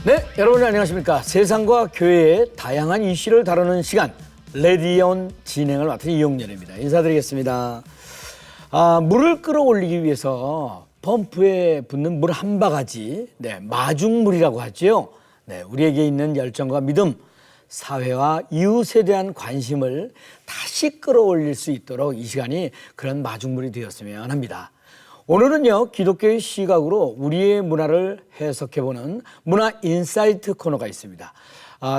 네, 여러분 안녕하십니까. 세상과 교회의 다양한 이슈를 다루는 시간 레디온 진행을 맡은 이용렬입니다. 인사드리겠습니다. 물을 끌어올리기 위해서 펌프에 붓는 물 한 바가지, 마중물이라고 하죠. 우리에게 있는 열정과 믿음, 사회와 이웃에 대한 관심을 다시 끌어올릴 수 있도록 이 시간이 그런 마중물이 되었으면 합니다. 오늘은요, 기독교의 시각으로 우리의 문화를 해석해보는 문화 인사이트 코너가 있습니다.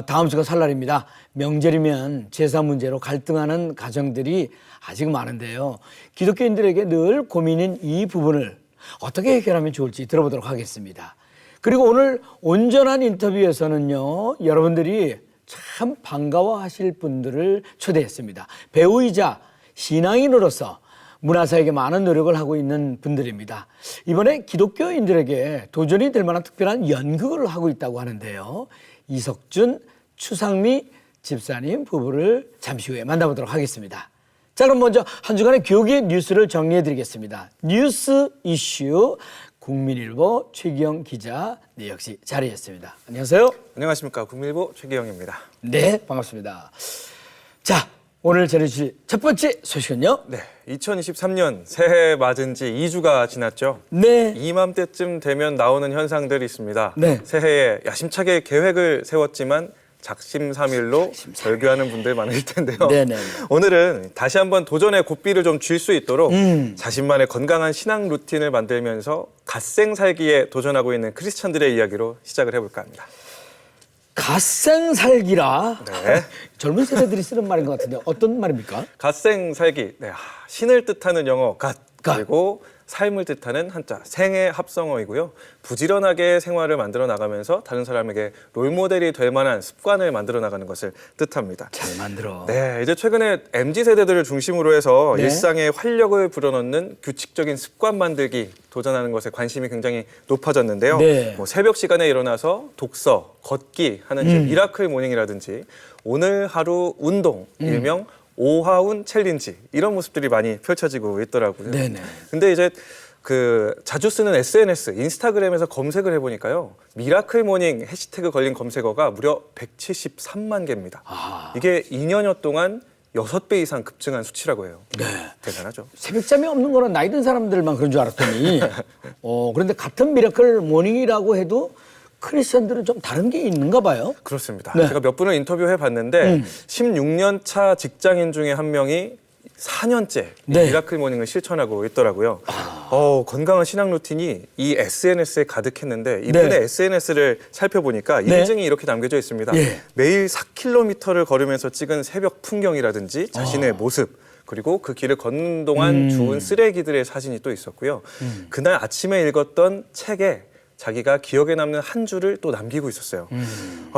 다음 주가 설날입니다. 명절이면 제사 문제로 갈등하는 가정들이 아직 많은데요. 기독교인들에게 늘 고민인 이 부분을 어떻게 해결하면 좋을지 들어보도록 하겠습니다. 그리고 오늘 온전한 인터뷰에서는요, 여러분들이 참 반가워하실 분들을 초대했습니다. 배우이자 신앙인으로서 문화사에게 많은 노력을 하고 있는 분들입니다. 이번에 기독교인들에게 도전이 될 만한 특별한 연극을 하고 있다고 하는데요. 이석준, 추상미 집사님 부부를 잠시 후에 만나보도록 하겠습니다. 자, 그럼 먼저 한 주간의 교계 뉴스를 정리해드리겠습니다. 뉴스 이슈 국민일보 최기영 기자 역시 자리했습니다. 안녕하세요. 안녕하십니까. 국민일보 최기영입니다. 네, 반갑습니다. 자, 오늘 전해주실 첫 번째 소식은요? 네, 2023년 새해 맞은 지 2주가 지났죠. 네. 이맘때쯤 되면 나오는 현상들이 있습니다. 네. 새해에 야심차게 계획을 세웠지만 작심삼일로 절규하는 분들 많을 텐데요. 네네. 오늘은 다시 한번 도전의 고삐를 좀 쥘 수 있도록 자신만의 건강한 신앙 루틴을 만들면서 갓생 살기에 도전하고 있는 크리스천들의 이야기로 시작을 해볼까 합니다. 갓생 살기라. 네. 젊은 세대들이 쓰는 말인 것 같은데 어떤 말입니까? 갓생 살기, 신을 뜻하는 영어 갓, 그리고 삶을 뜻하는 한자 생의 합성어이고요. 부지런하게 생활을 만들어 나가면서 다른 사람에게 롤모델이 될 만한 습관을 만들어 나가는 것을 뜻합니다. 잘 만들어. 네, 이제 최근에 MZ세대들을 중심으로 해서 네. 일상에 활력을 불어넣는 규칙적인 습관 만들기 도전하는 것에 관심이 굉장히 높아졌는데요. 네. 새벽 시간에 일어나서 독서, 걷기 하는 미라클 모닝이라든지 오늘 하루 운동, 일명 오하운 챌린지 이런 모습들이 많이 펼쳐지고 있더라고요. 네네. 근데 이제 자주 쓰는 SNS, 인스타그램에서 검색을 해보니까요. 미라클 모닝 해시태그 걸린 검색어가 무려 173만 개입니다. 이게 2년여 동안 6배 이상 급증한 수치라고 해요. 네. 대단하죠. 새벽잠이 없는 거는 나이 든 사람들만 그런 줄 알았더니 그런데 같은 미라클 모닝이라고 해도 크리스천들은 좀 다른 게 있는가 봐요. 그렇습니다. 네. 제가 몇 분을 인터뷰해 봤는데 16년 차 직장인 중에 한 명이 4년째 네. 미라클 모닝을 실천하고 있더라고요. 건강한 신앙 루틴이 이 SNS에 가득했는데 이분의 네. SNS를 살펴보니까 네. 인증이 이렇게 남겨져 있습니다. 예. 매일 4km를 걸으면서 찍은 새벽 풍경이라든지 자신의 모습 그리고 그 길을 걷는 동안 주운 쓰레기들의 사진이 또 있었고요. 그날 아침에 읽었던 책에 자기가 기억에 남는 한 줄을 또 남기고 있었어요.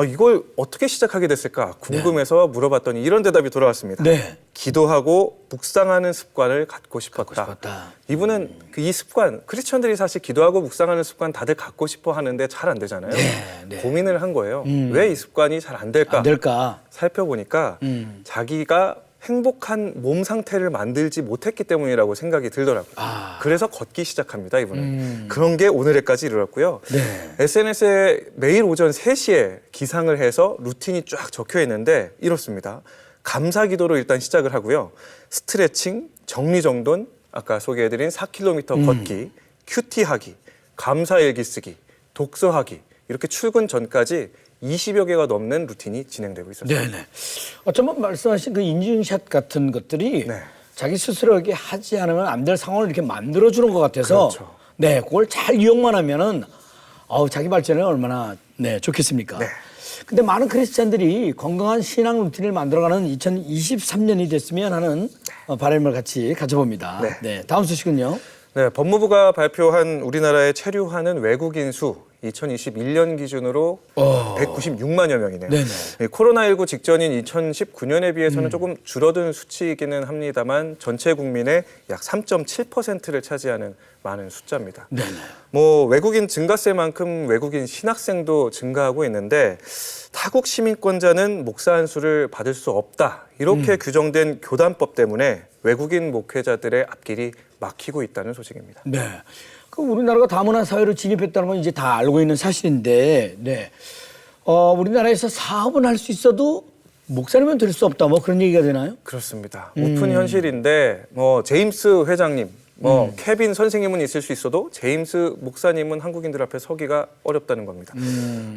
이걸 어떻게 시작하게 됐을까 궁금해서 물어봤더니 이런 대답이 돌아왔습니다. 네. 기도하고 묵상하는 습관을 갖고 싶었다. 이분은 이 습관, 크리스천들이 사실 기도하고 묵상하는 습관 다들 갖고 싶어 하는데 잘 안 되잖아요. 네. 고민을 한 거예요. 왜 이 습관이 잘 안 될까? 안 될까? 살펴보니까 자기가 행복한 몸 상태를 만들지 못했기 때문이라고 생각이 들더라고요. 그래서 걷기 시작합니다, 이분은. 그런 게 오늘에까지 이르렀고요. 네. SNS에 매일 오전 3시에 기상을 해서 루틴이 쫙 적혀 있는데 이렇습니다. 감사 기도로 일단 시작을 하고요. 스트레칭, 정리정돈, 아까 소개해드린 4km 걷기, 큐티하기, 감사일기 쓰기, 독서하기 이렇게 출근 전까지 20여 개가 넘는 루틴이 진행되고 있었어요. 네네. 어쩌면 말씀하신 그 인증샷 같은 것들이 네. 자기 스스로에게 하지 않으면 안 될 상황을 이렇게 만들어주는 것 같아서 그렇죠. 네, 그걸 잘 이용만 하면은 자기 발전에 얼마나 좋겠습니까? 네. 근데 많은 크리스찬들이 건강한 신앙 루틴을 만들어가는 2023년이 됐으면 하는 바람을 같이 가져봅니다. 네. 다음 소식은요. 네, 법무부가 발표한 우리나라에 체류하는 외국인 수 2021년 기준으로 196만여 명이네요. 네네. 코로나19 직전인 2019년에 비해서는 조금 줄어든 수치이기는 합니다만 전체 국민의 약 3.7%를 차지하는 많은 숫자입니다. 네네. 외국인 증가세만큼 외국인 신학생도 증가하고 있는데 타국 시민권자는 목사 안수를 받을 수 없다. 이렇게 규정된 교단법 때문에 외국인 목회자들의 앞길이 막히고 있다는 소식입니다. 네. 그 우리나라가 다문화 사회로 진입했다는 건 이제 다 알고 있는 사실인데, 네. 우리나라에서 사업은 할 수 있어도 목사님은 될 수 없다. 뭐 그런 얘기가 되나요? 그렇습니다. 오픈 현실인데 뭐 제임스 회장님, 뭐 케빈 선생님은 있을 수 있어도 제임스 목사님은 한국인들 앞에 서기가 어렵다는 겁니다.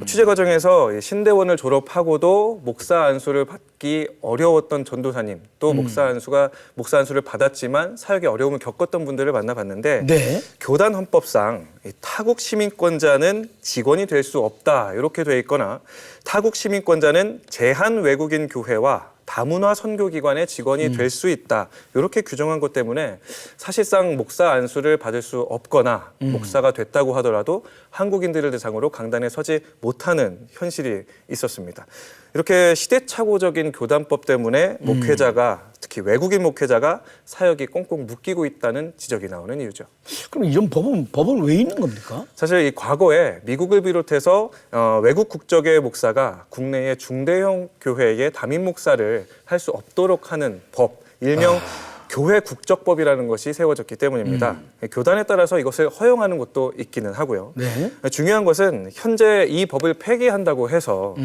취재 과정에서 신대원을 졸업하고도 목사 안수를 받기 어려웠던 전도사님, 또 목사 안수를 받았지만 사역에 어려움을 겪었던 분들을 만나봤는데 네. 교단 헌법상 타국 시민권자는 직원이 될 수 없다 이렇게 돼 있거나 타국 시민권자는 제한 외국인 교회와 다문화 선교기관의 직원이 될 수 있다 이렇게 규정한 것 때문에 사실상 목사 안수를 받을 수 없거나 목사가 됐다고 하더라도 한국인들을 대상으로 강단에 서지 못하는 현실이 있었습니다. 이렇게 시대착오적인 교단법 때문에 목회자가 특히 외국인 목회자가 사역이 꽁꽁 묶이고 있다는 지적이 나오는 이유죠. 그럼 이런 법은 왜 있는 겁니까? 사실 이 과거에 미국을 비롯해서 외국 국적의 목사가 국내의 중대형 교회의 담임 목사를 할 수 없도록 하는 법, 일명 교회 국적법이라는 것이 세워졌기 때문입니다. 교단에 따라서 이것을 허용하는 곳도 있기는 하고요. 네. 중요한 것은 현재 이 법을 폐기한다고 해서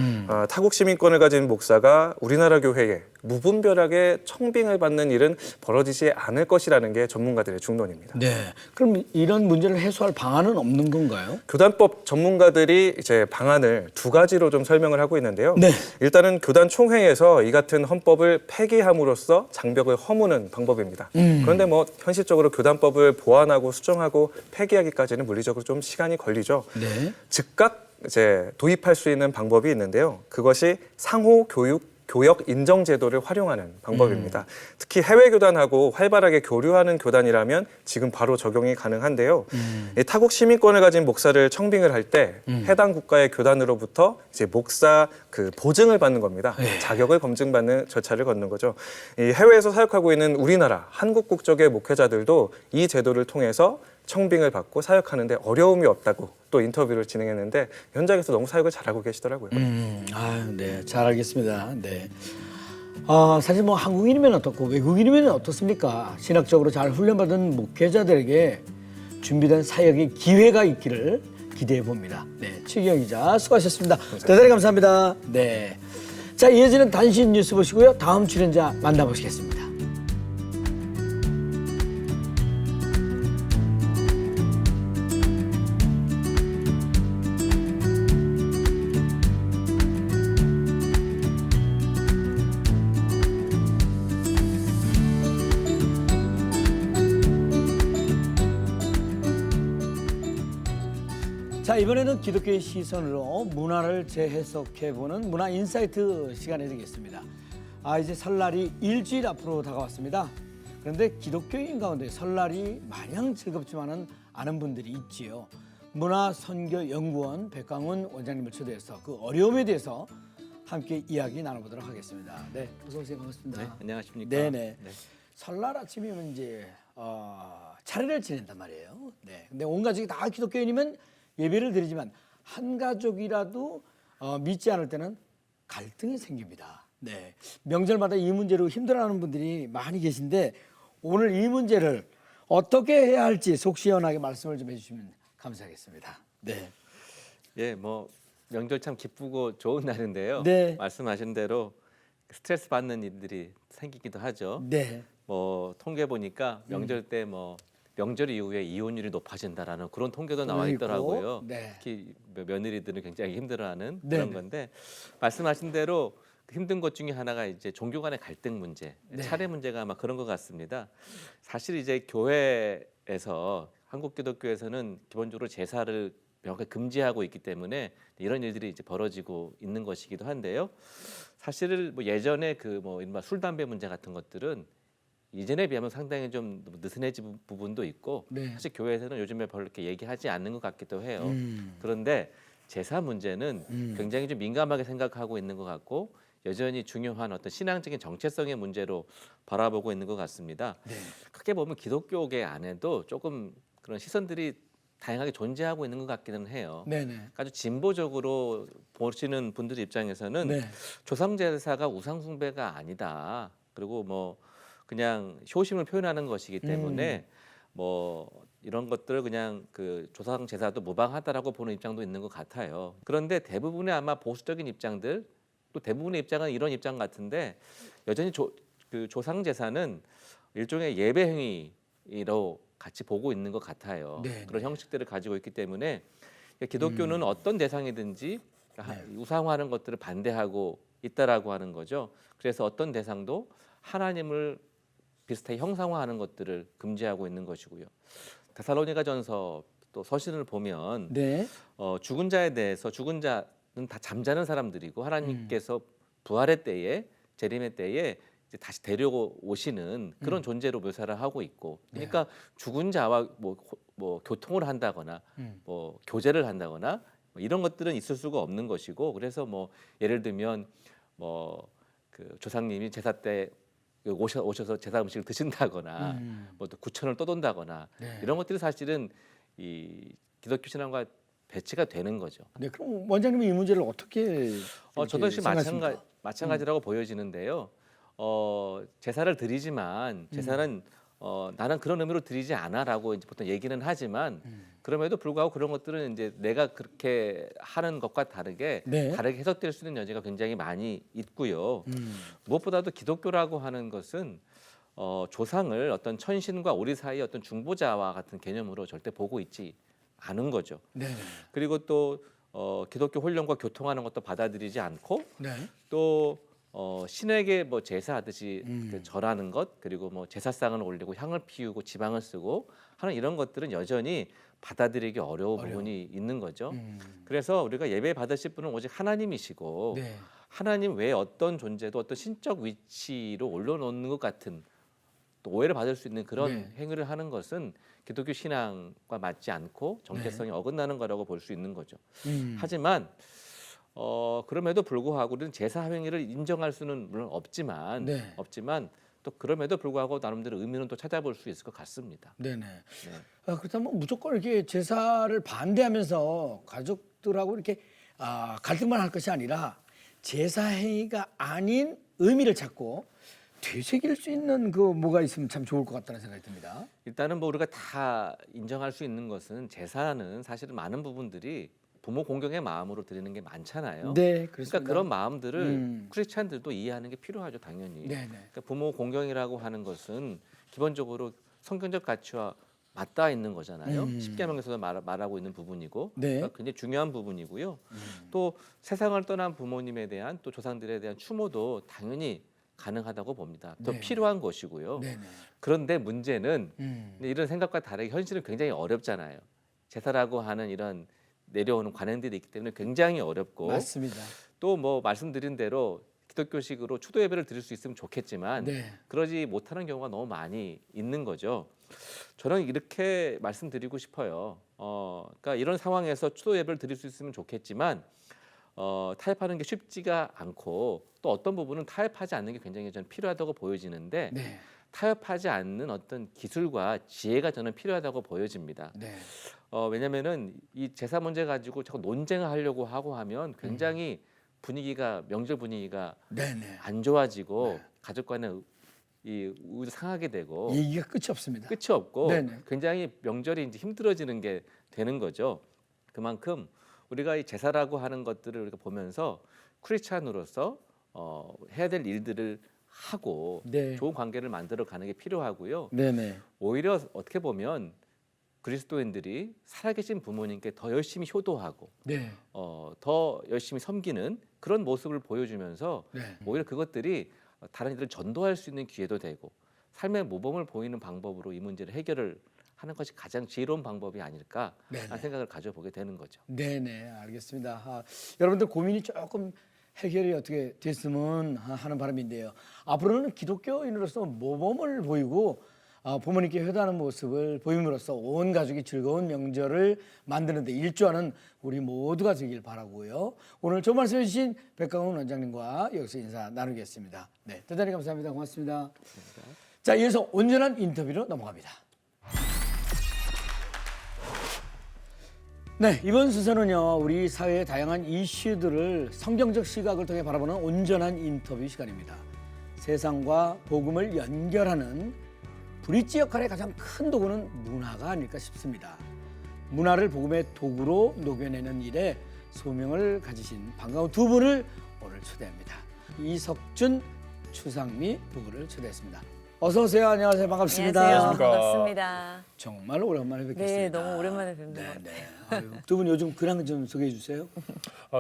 타국 시민권을 가진 목사가 우리나라 교회에 무분별하게 청빙을 받는 일은 벌어지지 않을 것이라는 게 전문가들의 중론입니다. 네. 그럼 이런 문제를 해소할 방안은 없는 건가요? 교단법 전문가들이 이제 방안을 두 가지로 좀 설명을 하고 있는데요. 네. 일단은 교단 총회에서 이 같은 헌법을 폐기함으로써 장벽을 허무는 방법입니다. 그런데 뭐 현실적으로 교단법을 보완하고 수정하고 폐기하기까지는 물리적으로 좀 시간이 걸리죠. 네. 즉각 이제 도입할 수 있는 방법이 있는데요. 그것이 상호 교역 인정 제도를 활용하는 방법입니다. 특히 해외 교단하고 활발하게 교류하는 교단이라면 지금 바로 적용이 가능한데요. 이 타국 시민권을 가진 목사를 청빙을 할 때 해당 국가의 교단으로부터 이제 목사 그 보증을 받는 겁니다. 자격을 검증받는 절차를 걷는 거죠. 이 해외에서 사역하고 있는 우리나라 한국 국적의 목회자들도 이 제도를 통해서 청빙을 받고 사역하는데 어려움이 없다고 또 인터뷰를 진행했는데 현장에서 너무 사역을 잘하고 계시더라고요. 네, 잘 알겠습니다. 네. 사실 뭐 한국인이면 어떻고 외국인이면 어떻습니까? 신학적으로 잘 훈련받은 목회자들에게 준비된 사역의 기회가 있기를 기대해 봅니다. 네, 최기영 기자 수고하셨습니다. 감사합니다. 대단히 감사합니다. 네. 자, 이어지는 단신 뉴스 보시고요. 다음 출연자 만나보시겠습니다. 자, 이번에는 기독교의 시선으로 문화를 재해석해보는 문화 인사이트 시간이 되겠습니다. 이제 설날이 일주일 앞으로 다가왔습니다. 그런데 기독교인 가운데 설날이 마냥 즐겁지만은 않은 분들이 있지요. 문화선교연구원 백강훈 원장님을 초대해서 그 어려움에 대해서 함께 이야기 나눠보도록 하겠습니다. 네, 어서 오세요. 반갑습니다. 네, 안녕하십니까. 네네. 네. 설날 아침이면 이제 차례를 지낸단 말이에요. 네. 근데 온 가족이 다 기독교인이면 예배를 드리지만 한 가족이라도 믿지 않을 때는 갈등이 생깁니다. 네. 명절마다 이 문제로 힘들어하는 분들이 많이 계신데 오늘 이 문제를 어떻게 해야 할지 속 시원하게 말씀을 좀 해주시면 감사하겠습니다. 네. 예, 뭐 명절 참 기쁘고 좋은 날인데요. 네. 말씀하신 대로 스트레스 받는 일들이 생기기도 하죠. 네. 뭐 통계 보니까 명절 때 뭐 명절 이후에 이혼율이 높아진다라는 그런 통계도 나와 있더라고요. 네. 특히 며느리들은 굉장히 힘들어하는 네. 그런 건데 말씀하신 대로 힘든 것 중에 하나가 이제 종교 간의 갈등 문제, 네. 차례 문제가 아마 그런 것 같습니다. 사실 이제 교회에서 한국 기독교에서는 기본적으로 제사를 명확하게 금지하고 있기 때문에 이런 일들이 이제 벌어지고 있는 것이기도 한데요. 사실 뭐 예전에 그 뭐 이른바 술 담배 문제 같은 것들은 이전에 비하면 상당히 좀 느슨해진 부분도 있고 네. 사실 교회에서는 요즘에 별로 이렇게 얘기하지 않는 것 같기도 해요. 그런데 제사 문제는 굉장히 좀 민감하게 생각하고 있는 것 같고 여전히 중요한 어떤 신앙적인 정체성의 문제로 바라보고 있는 것 같습니다. 네. 크게 보면 기독교계 안에도 조금 그런 시선들이 다양하게 존재하고 있는 것 같기는 해요. 네네. 아주 진보적으로 보시는 분들 입장에서는 네. 조상제사가 우상숭배가 아니다. 그리고 뭐 그냥 효심을 표현하는 것이기 때문에 뭐 이런 것들을 그냥 그 조상 제사도 무방하다라고 보는 입장도 있는 것 같아요. 그런데 대부분의 아마 보수적인 입장들 또 대부분의 입장은 이런 입장 같은데 여전히 그 조상 제사는 일종의 예배 행위로 같이 보고 있는 것 같아요. 네, 그런 네. 형식들을 가지고 있기 때문에 기독교는 어떤 대상이든지 우상화하는 것들을 반대하고 있다라고 하는 거죠. 그래서 어떤 대상도 하나님을 비슷하게 형상화하는 것들을 금지하고 있는 것이고요. 데살로니가전서 또 서신을 보면 네. 죽은 자에 대해서 죽은 자는 다 잠자는 사람들이고 하나님께서 부활의 때에 재림의 때에 이제 다시 데려오시는 그런 존재로 묘사를 하고 있고, 그러니까 죽은 자와 뭐 교통을 한다거나 뭐 교제를 한다거나 뭐 이런 것들은 있을 수가 없는 것이고, 그래서 뭐 예를 들면 뭐 그 조상님이 제사 때 오셔서 제사 음식을 드신다거나 뭐 또 구천을 떠돈다거나 네. 이런 것들이 사실은 이 기독교 신앙과 배치가 되는 거죠. 네, 그럼 원장님은 이 문제를 어떻게 저도 역시 생각하십니까? 마찬가지라고 보여지는데요. 제사를 드리지만 제사는 나는 그런 의미로 드리지 않아라고 이제 보통 얘기는 하지만 그럼에도 불구하고 그런 것들은 이제 내가 그렇게 하는 것과 다르게 네. 다르게 해석될 수 있는 여지가 굉장히 많이 있고요. 무엇보다도 기독교라고 하는 것은 조상을 어떤 천신과 우리 사이의 어떤 중보자와 같은 개념으로 절대 보고 있지 않은 거죠. 네. 그리고 또 기독교 혼령과 교통하는 것도 받아들이지 않고 네. 또 신에게 뭐 제사하듯이 그 절하는 것, 그리고 뭐 제사상을 올리고 향을 피우고 지방을 쓰고 하는 이런 것들은 여전히 받아들이기 어려운 부분이 있는 거죠. 그래서 우리가 예배 받으실 분은 오직 하나님이시고 네. 하나님 외에 어떤 존재도 어떤 신적 위치로 올려놓는 것 같은 또 오해를 받을 수 있는 그런 네. 행위를 하는 것은 기독교 신앙과 맞지 않고 정체성이 어긋나는 거라고 볼 수 있는 거죠. 하지만 그럼에도 불구하고 우리는 제사 행위를 인정할 수는 물론 없지만 네. 또 그럼에도 불구하고 나름대로 의미는 또 찾아볼 수 있을 것 같습니다. 네네. 네. 그렇다면 무조건 이렇게 제사를 반대하면서 가족들하고 이렇게 갈등만 할 것이 아니라 제사 행위가 아닌 의미를 찾고 되새길 수 있는 그 뭐가 있으면 참 좋을 것 같다는 생각이 듭니다. 일단은 뭐 우리가 다 인정할 수 있는 것은 제사는 사실은 많은 부분들이 부모 공경의 마음으로 드리는 게 많잖아요. 네, 그렇습니다. 그러니까 그런 마음들을 크리스찬들도 이해하는 게 필요하죠, 당연히. 네네. 그러니까 부모 공경이라고 하는 것은 기본적으로 성경적 가치와 맞닿아 있는 거잖아요. 십계명에서도 말하고 있는 부분이고, 네. 그러니까 굉장히 중요한 부분이고요. 또 세상을 떠난 부모님에 대한 또 조상들에 대한 추모도 당연히 가능하다고 봅니다. 더 네. 필요한 것이고요. 네네. 그런데 문제는 이런 생각과 다르게 현실은 굉장히 어렵잖아요. 제사라고 하는 이런 내려오는 관행들이 있기 때문에 굉장히 어렵고, 맞습니다. 또 뭐 말씀드린 대로 기독교식으로 추도 예배를 드릴 수 있으면 좋겠지만 네. 그러지 못하는 경우가 너무 많이 있는 거죠. 저는 이렇게 말씀드리고 싶어요. 그러니까 이런 상황에서 추도 예배를 드릴 수 있으면 좋겠지만 타협하는 게 쉽지가 않고 또 어떤 부분은 타협하지 않는 게 굉장히 저는 필요하다고 보여지는데 네. 타협하지 않는 어떤 기술과 지혜가 저는 필요하다고 보여집니다. 네. 왜냐면은 이 제사 문제 가지고 자꾸 논쟁을 하려고 하고 하면 굉장히 분위기가 명절 분위기가 네네. 안 좋아지고 가족 간의 이 우도 상하게 되고 얘기가 끝이 없습니다. 끝이 없고 네네. 굉장히 명절이 이제 힘들어지는 게 되는 거죠. 그만큼 우리가 이 제사라고 하는 것들을 우리가 보면서 크리스찬으로서 해야 될 일들을 하고 네. 좋은 관계를 만들어 가는 게 필요하고요. 네네. 오히려 어떻게 보면 그리스도인들이 살아계신 부모님께 더 열심히 효도하고 네. 더 열심히 섬기는 그런 모습을 보여주면서 네. 오히려 그것들이 다른 이들을 전도할 수 있는 기회도 되고 삶의 모범을 보이는 방법으로 이 문제를 해결을 하는 것이 가장 지혜로운 방법이 아닐까 네네. 하는 생각을 가져보게 되는 거죠. 네네, 알겠습니다. 여러분들 고민이 조금 해결이 어떻게 됐으면 하는 바람인데요. 앞으로는 기독교인으로서 모범을 보이고 부모님께 효도하는 모습을 보임으로써 온 가족이 즐거운 명절을 만드는 데 일조하는 우리 모두가 되길 바라고요. 오늘 좋은 말씀 해주신 백강훈 원장님과 여기서 인사 나누겠습니다. 네, 대단히 감사합니다. 고맙습니다. 자, 이어서 온전한 인터뷰로 넘어갑니다. 네, 이번 순서는요, 우리 사회의 다양한 이슈들을 성경적 시각을 통해 바라보는 온전한 인터뷰 시간입니다. 세상과 복음을 연결하는 브릿지 역할의 가장 큰 도구는 문화가 아닐까 싶습니다. 문화를 복음의 도구로 녹여내는 일에 소명을 가지신 반가운 두 분을 오늘 초대합니다. 이석준, 추상미 부부를 초대했습니다. 어서 오세요. 안녕하세요. 반갑습니다. 안녕하세요. 반갑습니다. 정말 오랜만에 뵙겠습니다. 네, 너무 오랜만에 뵙는 것 같아요. 두 분 요즘 근황 좀 소개해 주세요.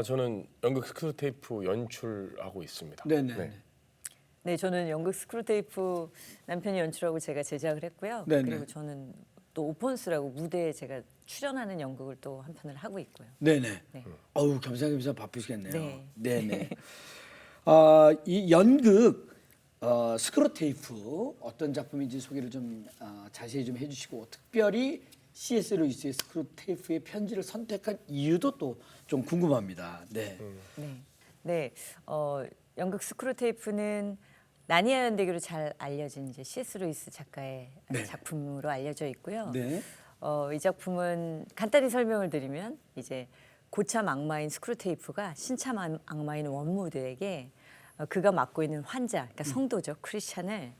저는 연극 스크루테이프 연출하고 있습니다. 네네. 네, 저는 연극 스크루테이프 남편이 연출하고 제가 제작을 했고요. 네네. 그리고 저는 또 오펀스라고 무대에 제가 출연하는 연극을 또 한 편을 하고 있고요. 네네. 네. 어우 겸사겸사 바쁘시겠네요. 네. 네네. 이 연극 스크루테이프 어떤 작품인지 소개를 좀 자세히 좀 해주시고 특별히 C.S. 루이스의 스크루테이프의 편지를 선택한 이유도 또 좀 궁금합니다. 네. 네, 연극 스크루테이프는 나니아 연대기로 잘 알려진 이제 C.S. 루이스 작가의 네. 작품으로 알려져 있고요. 네. 이 작품은 간단히 설명을 드리면 이제 고참 악마인 스크루테이프가 신참 악마인 원무드에게 그가 맡고 있는 환자, 그러니까 성도죠, 크리스찬을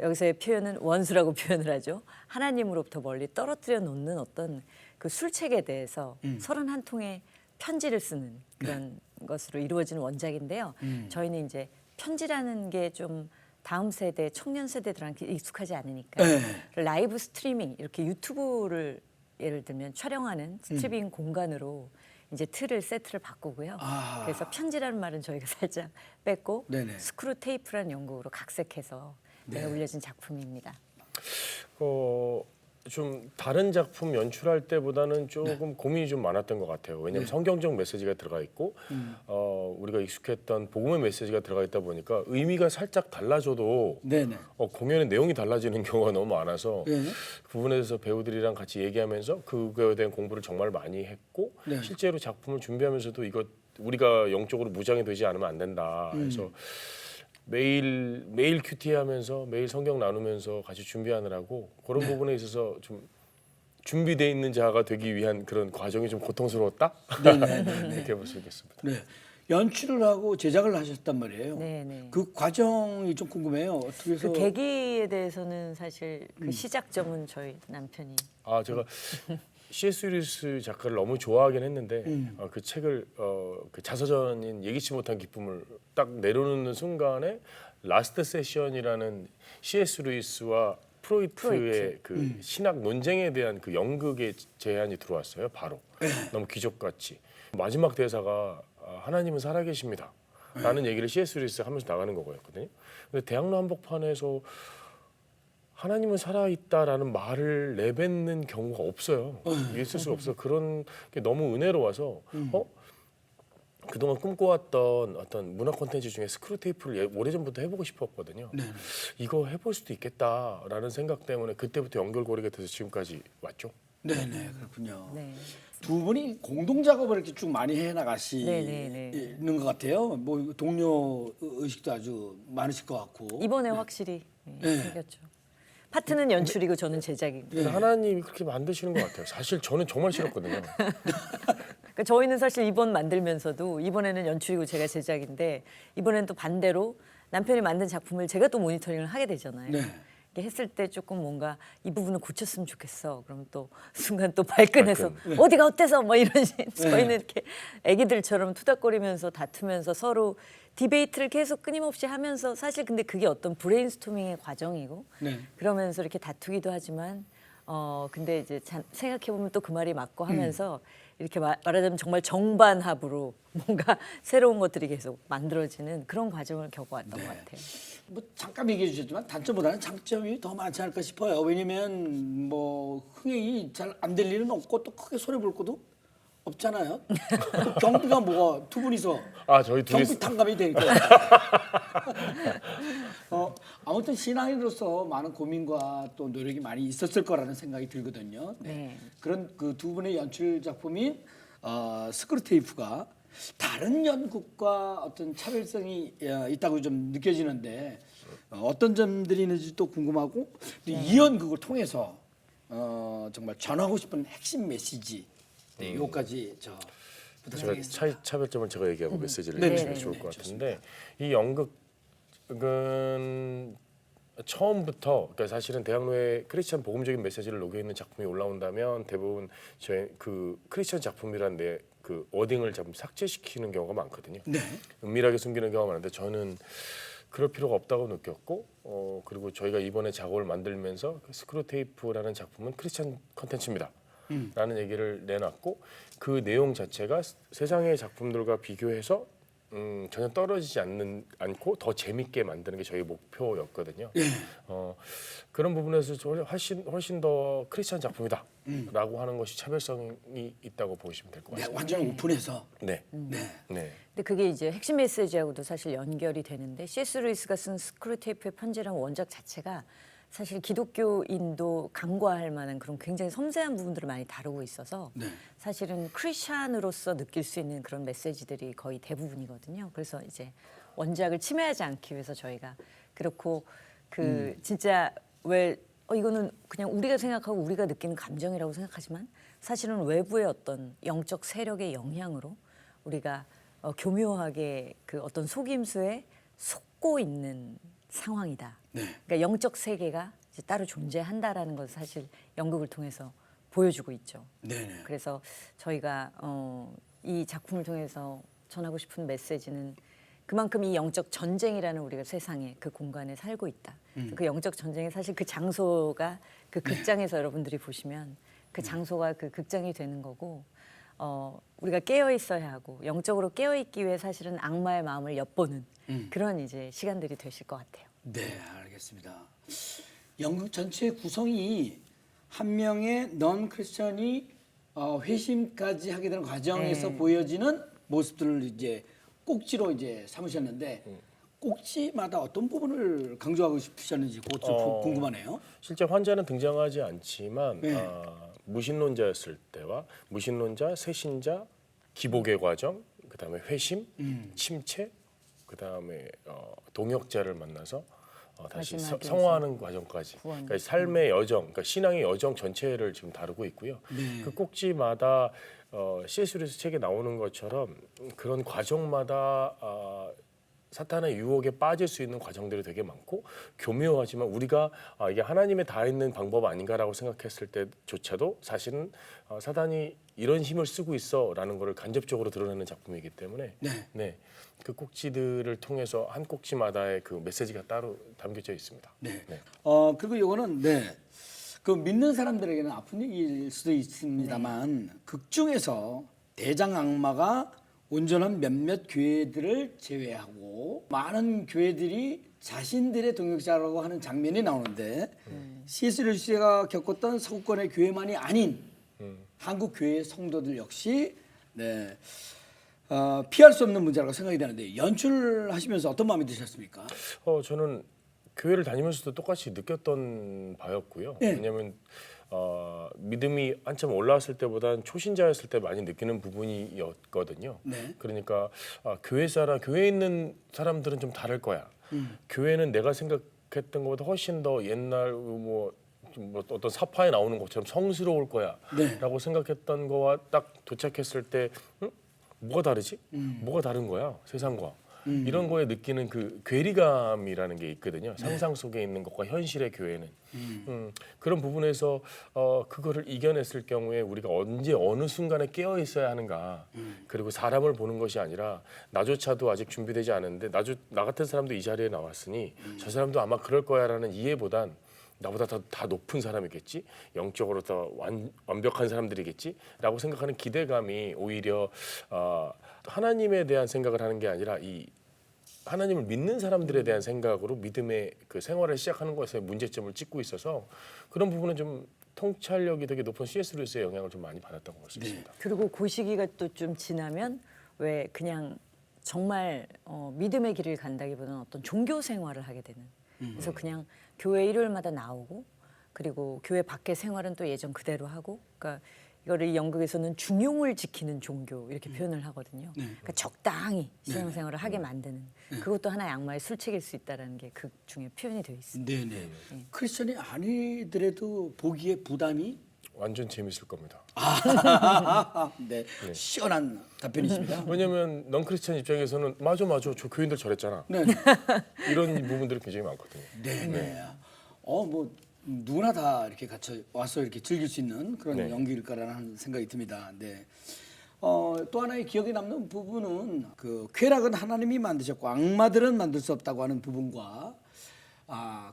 여기서의 표현은 원수라고 표현을 하죠. 하나님으로부터 멀리 떨어뜨려 놓는 어떤 그 술책에 대해서 31통의 편지를 쓰는 그런 것으로 이루어지는 원작인데요. 저희는 이제 편지라는 게 좀 다음 세대, 청년 세대들한테 익숙하지 않으니까 네. 라이브 스트리밍 이렇게 유튜브를 예를 들면 촬영하는 스트리밍 공간으로 이제 세트를 바꾸고요. 그래서 편지라는 말은 저희가 살짝 뺐고 네네. 스크루테이프라는 연극으로 각색해서 올려진 작품입니다. 좀 다른 작품 연출할 때보다는 조금 고민이 좀 많았던 것 같아요. 왜냐하면 성경적 메시지가 들어가 있고 우리가 익숙했던 복음의 메시지가 들어가 있다 보니까 의미가 살짝 달라져도 네네. 공연의 내용이 달라지는 경우가 너무 많아서 네. 그 부분에 대해서 배우들이랑 같이 얘기하면서 그거에 대한 공부를 정말 많이 했고 네. 실제로 작품을 준비하면서도 이거 우리가 영적으로 무장이 되지 않으면 안 된다. 그래서 매일 큐티하면서 매일 성경 나누면서 같이 준비하느라고 그런 부분에 있어서 좀 준비돼 있는 자가 되기 위한 그런 과정이 좀 고통스러웠다 이렇게 볼 수 있겠습니다. 네. 연출을 하고 제작을 하셨단 말이에요. 네네. 그 과정이 좀 궁금해요. 어떻게 해서 그 계기에 대해서는 사실 그 시작점은 저희 남편이 제가 C.S. 루이스 작가를 너무 좋아하긴 했는데 그 책을 그 자서전인 예기치 못한 기쁨을 딱 내려놓는 순간에 라스트 세션이라는 C.S. 루이스와 프로이트의 그 신학 논쟁에 대한 그 연극의 제안이 들어왔어요. 바로 너무 기적같이 마지막 대사가 하나님은 살아계십니다. 라는 얘기를 C.S. 루이스가 하면서 나가는 거였거든요. 근데 대학로 한복판에서 하나님은 살아있다라는 말을 내뱉는 경우가 없어요. 있을 수가 없어. 그런 게 너무 은혜로워서 그동안 꿈꿔왔던 어떤 문화 콘텐츠 중에 스크루테이프를 오래전부터 해보고 싶었거든요. 이거 해볼 수도 있겠다라는 생각 때문에 그때부터 연결고리가 돼서 지금까지 왔죠. 네네 그렇군요. 네. 두 분이 공동 작업을 이렇게 쭉 많이 해 네네네. 나가시는 것 같아요. 뭐 동료 의식도 아주 많으실 것 같고. 이번에 확실히 생겼죠. 파트는 연출이고 저는 제작이고. 근데 하나님이 그렇게 만드시는 것 같아요. 사실 저는 정말 싫었거든요. 그러니까 저희는 사실 이번 만들면서도 이번에는 연출이고 제가 제작인데 이번에는 또 반대로 남편이 만든 작품을 제가 또 모니터링을 하게 되잖아요. 네. 이렇게 했을 때 조금 뭔가 이 부분을 고쳤으면 좋겠어. 그럼 또 순간 또 발끈해서 어디가 어때서 뭐 이런 저희는 이렇게 애기들처럼 투닥거리면서 다투면서 서로 디베이트를 계속 끊임없이 하면서 사실 근데 그게 어떤 브레인스토밍의 과정이고 네. 그러면서 이렇게 다투기도 하지만 근데 이제 생각해 보면 또 그 말이 맞고 하면서 이렇게 말하자면 정말 정반합으로 뭔가 새로운 것들이 계속 만들어지는 그런 과정을 겪어왔던 것 같아요. 뭐 잠깐 얘기해 주셨지만 단점보다는 장점이 더 많지 않을까 싶어요. 왜냐면 뭐 흥행이 잘 안 될 일은 없고 또 크게 손해 볼 것도 없잖아요. 경비가 뭐가 두 분이서 저희 둘이 경비 탕감이 되니까. 아무튼 신앙인으로서 많은 고민과 또 노력이 많이 있었을 거라는 생각이 들거든요. 네. 그런 그 두 분의 연출 작품인 스크루테이프가 다른 연극과 어떤 차별성이 있다고 좀 느껴지는데 어떤 점들이 있는지 또 궁금하고 이 연극을 통해서 정말 전하고 싶은 핵심 메시지 요까지 제가 부탁드리겠습니다. 차별점을 제가 얘기하고 메시지를 네, 해주시면 네, 좋을 네, 것 같은데 이 연극은 처음부터 그러니까 사실은 대학로에 크리스천 복음적인 메시지를 녹여 있는 작품이 올라온다면 대부분 저희 그 크리스천 작품이란 그 워딩을 좀 삭제시키는 경우가 많거든요. 네. 은밀하게 숨기는 경우가 많은데 저는 그럴 필요가 없다고 느꼈고 그리고 저희가 이번에 작업을 만들면서 스크루테이프라는 작품은 크리스천 컨텐츠입니다. 라는 얘기를 내놨고 그 내용 자체가 세상의 작품들과 비교해서 전혀 떨어지지 않고 더 재밌게 만드는 게 저희 목표였거든요. 예. 그런 부분에서 훨씬 더 크리스천 작품이다라고 하는 것이 차별성이 있다고 보시면 될 것 네, 같습니다. 완전 오픈해서. 네. 네. 네. 근데 그게 이제 핵심 메시지하고도 사실 연결이 되는데 C.S. 루이스가 쓴 스크루테이프의 편지라는 원작 자체가 사실 기독교인도 간과할 만한 그런 굉장히 섬세한 부분들을 많이 다루고 있어서 네. 사실은 크리스찬으로서 느낄 수 있는 그런 메시지들이 거의 대부분이거든요. 그래서 이제 원작을 침해하지 않기 위해서 저희가 그렇고 그 진짜 왜 이거는 그냥 우리가 생각하고 우리가 느끼는 감정이라고 생각하지만 사실은 외부의 어떤 영적 세력의 영향으로 우리가 교묘하게 그 어떤 속임수에 속고 있는 상황이다. 네. 그러니까 영적 세계가 이제 따로 존재한다라는 것을 사실 연극을 통해서 보여주고 있죠. 네네. 그래서 저희가 이 작품을 통해서 전하고 싶은 메시지는 그만큼 이 영적 전쟁이라는 우리가 세상에 그 공간에 살고 있다. 그 영적 전쟁의 사실 그 장소가 그 극장에서 여러분들이 보시면 그 장소가 그 극장이 되는 거고 우리가 깨어 있어야 하고 영적으로 깨어 있기 위해 사실은 악마의 마음을 엿보는 그런 이제 시간들이 되실 것 같아요. 네, 알겠습니다. 연극 전체의 구성이 한 명의 넌 크리스천이 회심까지 하게 되는 과정에서 네. 보여지는 모습들을 이제 꼭지로 이제 삼으셨는데 꼭지마다 어떤 부분을 강조하고 싶으셨는지 그것 좀 궁금하네요. 실제 환자는 등장하지 않지만 네. 무신론자였을 때와 무신론자, 새신자, 기복의 과정, 그다음에 회심, 침체, 그다음에 동역자를 만나서 다시 마지막에 성화하는 과정까지, 구원. 그러니까 삶의 여정, 그러니까 신앙의 여정 전체를 지금 다루고 있고요. 네. 그 꼭지마다 C.S. 루이스 책에 나오는 것처럼 그런 과정마다 사탄의 유혹에 빠질 수 있는 과정들이 되게 많고 교묘하지만 우리가 이게 하나님의 다 있는 방법 아닌가라고 생각했을 때조차도 사실은 사탄이 이런 힘을 쓰고 있어라는 것을 간접적으로 드러내는 작품이기 때문에 네. 그 꼭지들을 통해서 한 꼭지마다의 그 메시지가 따로 담겨져 있습니다. 네. 네. 그리고 이거는 그 믿는 사람들에게는 아픈 얘기일 수도 있습니다만 극 중에서 대장 악마가 온전한 몇몇 교회들을 제외하고 많은 교회들이 자신들의 동역자라고 하는 장면이 나오는데 C.S. 루이스가 겪었던 서구권의 교회만이 아닌 한국 교회의 성도들 역시 피할 수 없는 문제라고 생각이 되는데 연출하시면서 어떤 마음이 드셨습니까? 저는 교회를 다니면서도 똑같이 느꼈던 바였고요. 네. 왜냐하면 믿음이 한참 올라왔을 때보다는 초신자였을 때 많이 느끼는 부분이었거든요. 네. 그러니까 교회에 있는 사람들은 좀 다를 거야. 교회는 내가 생각했던 것보다 훨씬 더 옛날 뭐 어떤 사파에 나오는 것처럼 성스러울 거야라고 생각했던 거와 딱 도착했을 때 뭐가 다르지? 뭐가 다른 거야 세상과. 이런 거에 느끼는 그 괴리감이라는 게 있거든요. 상상 속에 있는 것과 현실의 교회는 그런 부분에서 그거를 이겨냈을 경우에 우리가 언제 어느 순간에 깨어 있어야 하는가. 그리고 사람을 보는 것이 아니라 나조차도 아직 준비되지 않은데 나 같은 사람도 이 자리에 나왔으니 저 사람도 아마 그럴 거야라는 이해보단 나보다 다 높은 사람이겠지, 영적으로 더 완벽한 사람들이겠지라고 생각하는 기대감이 오히려 하나님에 대한 생각을 하는 게 아니라 이 하나님을 믿는 사람들에 대한 생각으로 믿음의 그 생활을 시작하는 것에 문제점을 찍고 있어서 그런 부분은 좀 통찰력이 되게 높은 C.S. 루이스의 영향을 좀 많이 받았다고 볼 수 있습니다. 그리고 그 시기가 또 좀 지나면 왜 그냥 정말 믿음의 길을 간다기보다는 어떤 종교 생활을 하게 되는. 그래서 그냥 교회 일요일마다 나오고 그리고 교회 밖의 생활은 또 예전 그대로 하고 그러니까 이거를 이 연극에서는 중용을 지키는 종교 이렇게 표현을 하거든요. 그러니까 적당히 신앙생활을 하게 만드는 그것도 하나의 악마의 술책일 수 있다는 게 극 중에 표현이 되어 있습니다. 네네. 크리스천이 아니더라도 보기에 부담이 완전 재밌을 겁니다. 네, 시원한 답변이십니다. 왜냐면 넌 크리스찬 입장에서는 맞아 저 교인들 저랬잖아. 네, 이런 부분들이 굉장히 많거든요. 네. 뭐 누구나 다 이렇게 같이 와서 이렇게 즐길 수 있는 그런 네. 연기일 거라는 생각이 듭니다. 네. 또 하나의 기억에 남는 부분은 그 쾌락은 하나님이 만드셨고 악마들은 만들 수 없다고 하는 부분과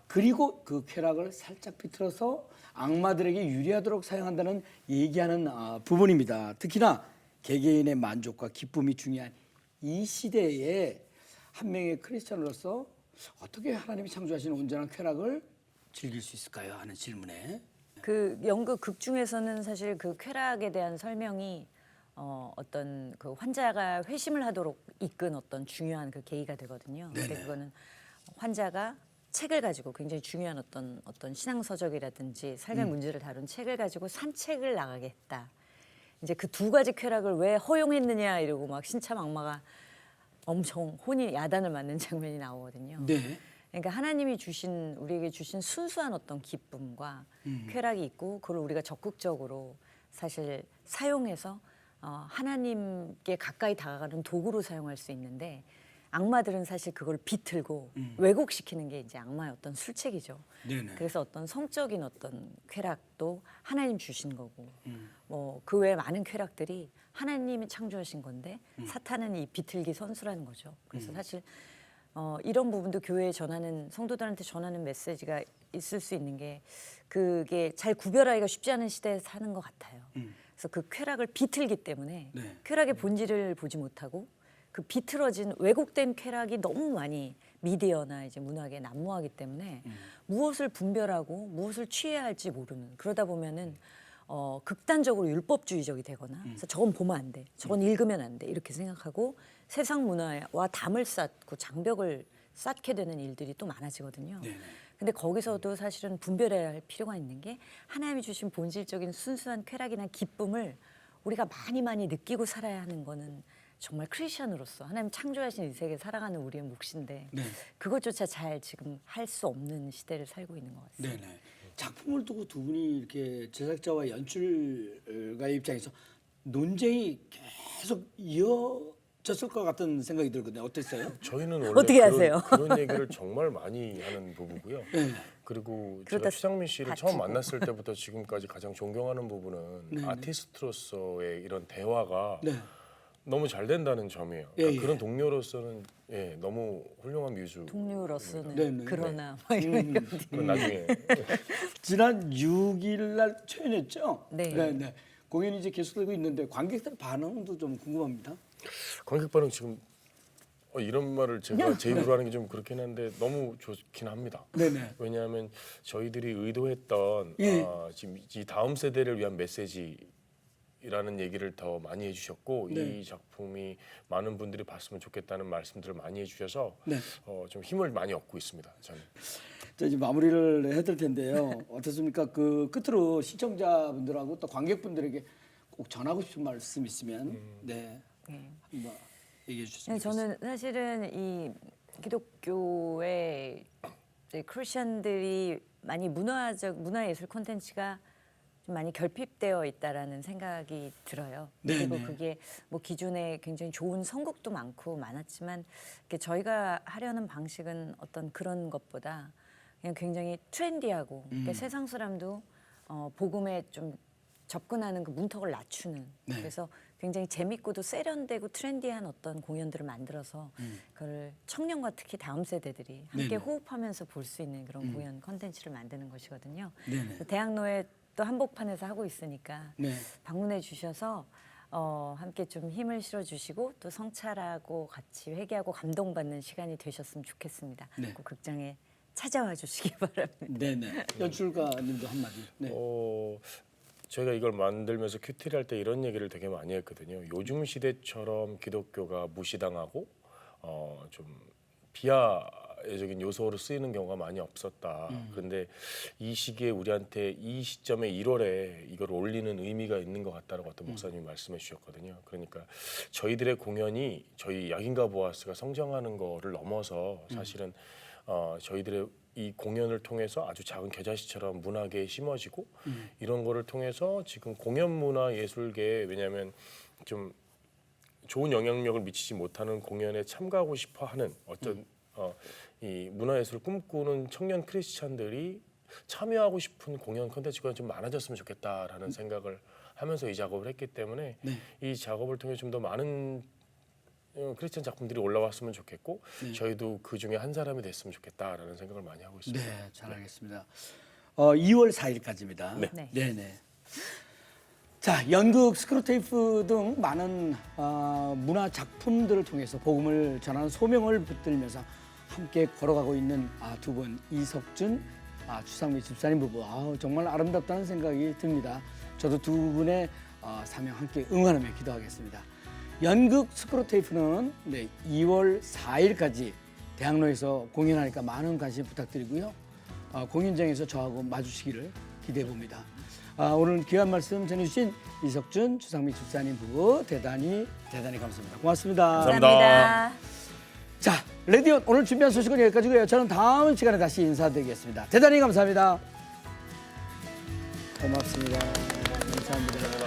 그리고 그 쾌락을 살짝 비틀어서 악마들에게 유리하도록 사용한다는 얘기하는 부분입니다. 특히나 개개인의 만족과 기쁨이 중요한 이 시대에 한 명의 크리스천으로서 어떻게 하나님이 창조하신 온전한 쾌락을 즐길 수 있을까요? 하는 질문에 그 연극 극 중에서는 사실 그 쾌락에 대한 설명이 어떤 그 환자가 회심을 하도록 이끈 어떤 중요한 그 계기가 되거든요. 근데 그거는 환자가 책을 가지고 굉장히 중요한 어떤 신앙 서적이라든지 삶의 문제를 다룬 책을 가지고 산책을 나가게 했다. 이제 그 두 가지 쾌락을 왜 허용했느냐 이러고 막 신참 악마가 엄청 혼이 야단을 맞는 장면이 나오거든요. 네. 그러니까 하나님이 우리에게 주신 순수한 어떤 기쁨과 쾌락이 있고 그걸 우리가 적극적으로 사실 사용해서 하나님께 가까이 다가가는 도구로 사용할 수 있는데 악마들은 사실 그걸 비틀고 왜곡시키는 게 이제 악마의 어떤 술책이죠. 네네. 그래서 어떤 성적인 어떤 쾌락도 하나님 주신 거고 뭐 그 외에 많은 쾌락들이 하나님이 창조하신 건데 사탄은 이 비틀기 선수라는 거죠. 그래서 사실 이런 부분도 교회에 전하는 성도들한테 전하는 메시지가 있을 수 있는 게 그게 잘 구별하기가 쉽지 않은 시대에 사는 것 같아요. 그래서 그 쾌락을 비틀기 때문에 네. 쾌락의 본질을 보지 못하고 그 비틀어진 왜곡된 쾌락이 너무 많이 미디어나 이제 문학에 난무하기 때문에 무엇을 분별하고 무엇을 취해야 할지 모르는 그러다 보면은 극단적으로 율법주의적이 되거나 그래서 저건 보면 안 돼, 저건 읽으면 안 돼 이렇게 생각하고 세상 문화와 담을 쌓고 장벽을 쌓게 되는 일들이 또 많아지거든요. 근데 거기서도 사실은 분별해야 할 필요가 있는 게 하나님이 주신 본질적인 순수한 쾌락이나 기쁨을 우리가 많이 느끼고 살아야 하는 거는 정말 크리스천으로서 하나님 창조하신 이 세계 살아가는 우리의 몫인데 그것조차 잘 지금 할 수 없는 시대를 살고 있는 것 같습니다. 네네. 작품을 두고 두 분이 이렇게 제작자와 연출가의 입장에서 논쟁이 계속 이어졌을 것 같은 생각이 들거든요. 어땠어요? 저희는 원래 어떻게 하세요? 그런 얘기를 정말 많이 하는 부부고요. 네. 그리고 그러다 제가 추장민 씨를 처음 다투고. 만났을 때부터 지금까지 가장 존경하는 부분은 네네. 아티스트로서의 이런 대화가 네. 너무 잘 된다는 점이에요. 그러니까 예. 그런 동료로서는 너무 훌륭한 뮤즈. 동료로서는 네네. 그러나 막 이런 그건 나중에 지난 6일 날 초연했죠? 네. 공연이 이제 계속되고 있는데 관객들 반응도 좀 궁금합니다. 관객 반응 지금 이런 말을 제가 제 입으로 하는 게 좀 그렇긴 한데 너무 좋긴 합니다. 네네. 왜냐하면 저희들이 의도했던 예. 지금 이 다음 세대를 위한 메시지라는 얘기를 더 많이 해주셨고 네. 이 작품이 많은 분들이 봤으면 좋겠다는 말씀들을 많이 해주셔서 네. 좀 힘을 많이 얻고 있습니다. 저는. 자, 이제 마무리를 해드릴 텐데요. 어떻습니까? 그 끝으로 시청자분들하고 또 관객분들에게 꼭 전하고 싶은 말씀 있으면 네 한번 얘기해 주셨으면 네, 저는 사실은 이 기독교의 이제 크리스천들이 많이 문화예술 콘텐츠가 좀 많이 결핍되어 있다라는 생각이 들어요. 네, 그리고 네. 그게 뭐 기존에 굉장히 좋은 선곡도 많고 많았지만 이렇게 저희가 하려는 방식은 어떤 그런 것보다 그냥 굉장히 트렌디하고 그러니까 세상 사람도 복음에 좀 접근하는 그 문턱을 낮추는 그래서 굉장히 재밌고도 세련되고 트렌디한 어떤 공연들을 만들어서 그걸 청년과 특히 다음 세대들이 함께 네네. 호흡하면서 볼 수 있는 그런 공연 컨텐츠를 만드는 것이거든요. 네네. 대학로에 또 한복판에서 하고 있으니까 네. 방문해 주셔서 함께 좀 힘을 실어 주시고 또 성찰하고 같이 회개하고 감동받는 시간이 되셨으면 좋겠습니다. 네. 꼭 극장에 찾아와 주시기 바랍니다. 네네. 연출가님도 한마디. 네. 저희가 이걸 만들면서 큐티를 할 때 이런 얘기를 되게 많이 했거든요. 요즘 시대처럼 기독교가 무시당하고 좀 비하적인 요소로 쓰이는 경우가 많이 없었다. 그런데 이 시기에 우리한테 이 시점에 1월에 이걸 올리는 의미가 있는 것 같다라고 어떤 목사님이 말씀해 주셨거든요. 그러니까 저희들의 공연이 저희 야긴과 보아스가 성장하는 거를 넘어서 사실은 저희들의 이 공연을 통해서 아주 작은 겨자씨처럼 문화계에 심어지고 이런 거를 통해서 지금 공연 문화 예술계에 왜냐하면 좀 좋은 영향력을 미치지 못하는 공연에 참가하고 싶어하는 어떤 이 문화예술을 꿈꾸는 청년 크리스찬들이 참여하고 싶은 공연 콘텐츠가 좀 많아졌으면 좋겠다라는 생각을 하면서 이 작업을 했기 때문에 이 작업을 통해 좀 더 많은 크리스찬 작품들이 올라왔으면 좋겠고 저희도 그 중에 한 사람이 됐으면 좋겠다라는 생각을 많이 하고 있습니다. 네, 잘 알겠습니다. 2월 4일까지입니다. 네. 네. 자, 연극, 스크루테이프 등 많은 문화 작품들을 통해서 복음을 전하는 소명을 붙들면서 함께 걸어가고 있는 두 분, 이석준, 주상미 집사님 부부. 정말 아름답다는 생각이 듭니다. 저도 두 분의 사명 함께 응원하며 기도하겠습니다. 연극 스크루테이프는 2월 4일까지 대학로에서 공연하니까 많은 관심 부탁드리고요. 공연장에서 저하고 마주치기를 기대해 봅니다. 오늘 귀한 말씀 전해주신 이석준, 주상미 집사님 부부 대단히 감사합니다. 고맙습니다. 감사합니다. 자, 레디온 오늘 준비한 소식은 여기까지고요. 저는 다음 시간에 다시 인사드리겠습니다. 대단히 감사합니다. 고맙습니다. 감사합니다.